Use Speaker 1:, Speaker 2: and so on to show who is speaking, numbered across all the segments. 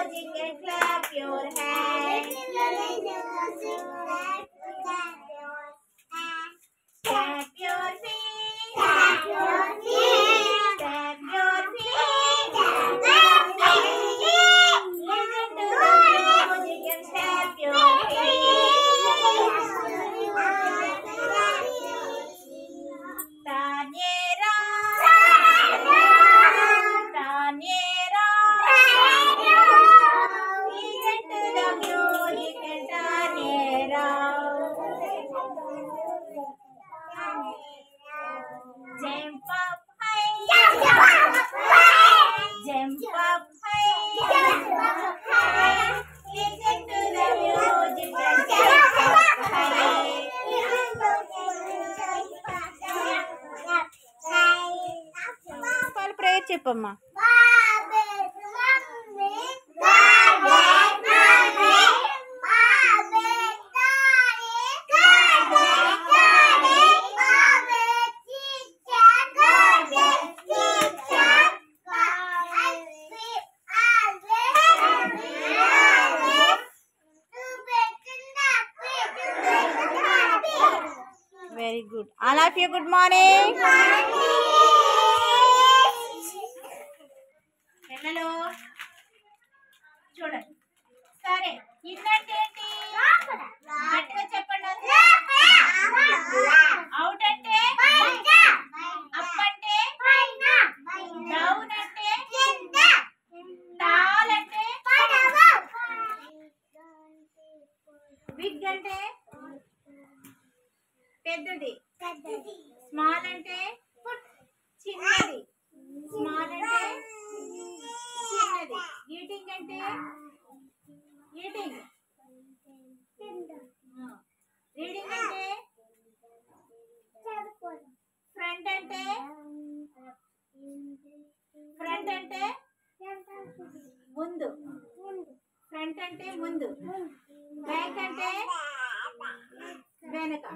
Speaker 1: music and clap your hands. Stamp your feet. Stamp your feet. Stamp your feet. Listen to the music and stamp your feet. Tanyera. Tanyera. Listen to the music and Tanyera. Jump up high. Jump up high. Listen to the music and jump up high. వాళ్ళు prayer చెప్పమ్మా. Very good. All of you, good morning. పిల్లలు చూడండి. సరే, ఇన్నంటే ఏంటి? గట్టిగా చెప్పండి. Out అంటే up అంటే డౌన్ అంటే టాల్ అంటే బిగ్ అంటే పెద్దది, స్మాల్ అంటే చిన్నది, స్మాల్ అంటే చిన్నది, ఈటింగ్ అంటే ఈటింగ్, రీడింగ్ అంటే ఫ్రంట్ అంటే ముందు, ఫ్రంట్ అంటే ముందు, బ్యాక్ అంటే వెనక,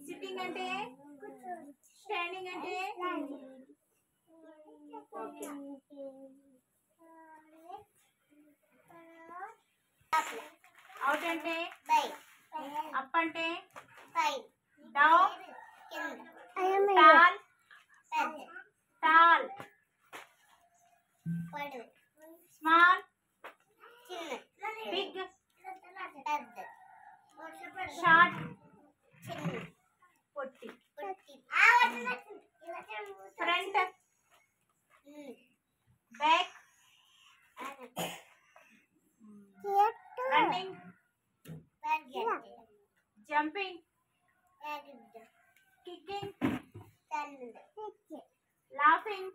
Speaker 1: సిట్టింగ్ అంటే స్టాండింగ్ అంటే అవుట్ అంటే అప్ అంటే down, tall, small, big, short, పొట్టి, front, back, running, jumping, kicking, laughing,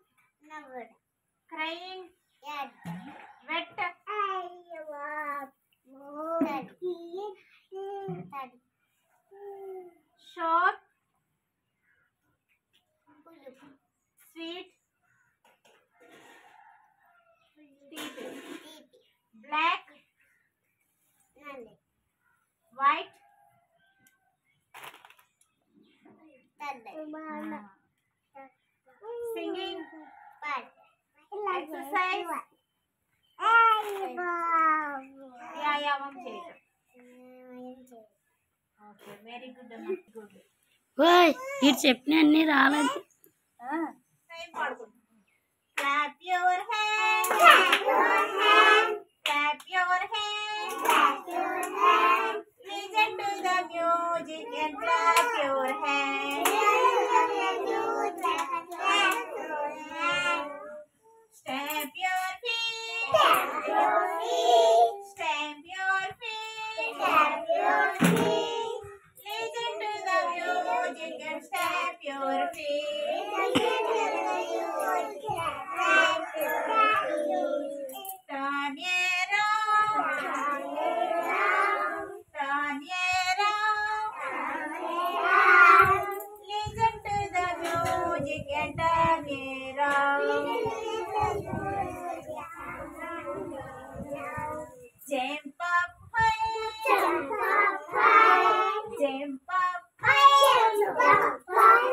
Speaker 1: crying, wet, short, sweet, deep, black, white, singing, exercise, వ్యాయామం చేయటం. ఓకే, వెరీ గుడ్ అమ్మా, గుడ్.
Speaker 2: ఓయ్ మీరు చెప్పిన అన్ని రాలేదు.
Speaker 1: Clap your hands, clap your hands, clap your hands, clap your hands. Listen to the music and clap your hands. Stamp your feet, stamp your feet, stamp your feet, stamp your feet. Listen to the music and stamp your feet. Tanyera, Tanyera, listen to the music and Tanyera. Jump up high, jump up high, jump up high, jump up high.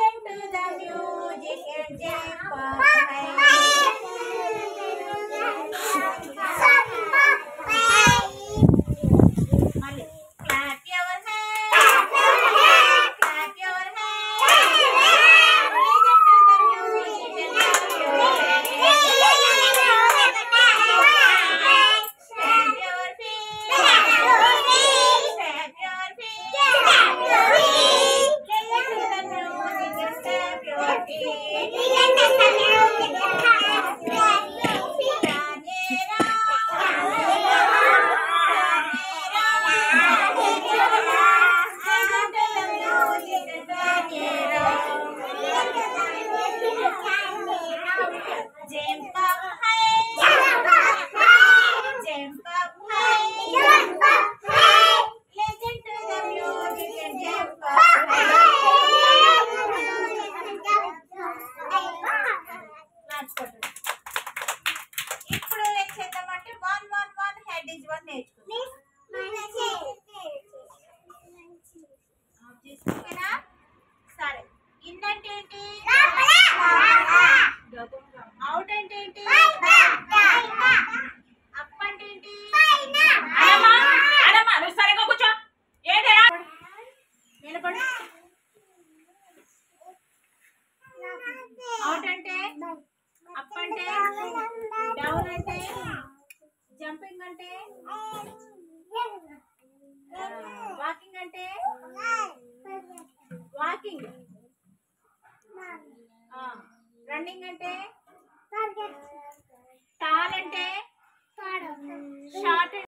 Speaker 1: Listen to the music and jump up high. your feet. Jump up high, jump up high, listen to the music and jump up ఇప్పుడు ఏం చేద్దామంటే 1 1 1 head is 1 నేర్చుకుందాం. ఓకేనా? సరే, in అంటే ఏంటి? Out అంటే ఏంటి? అప్ అంటే ఏంటి?
Speaker 3: నువ్వు సరిగా కూర్చో. ఏంటి
Speaker 1: నిలబడు. అవుట్ అంటే, అప్ అంటే, డౌన్ అంటే, జంపింగ్ అంటే, వాకింగ్ అంటే, వాకింగ్, రన్నింగ్ అంటే, టాల్ అంటే, షార్ట్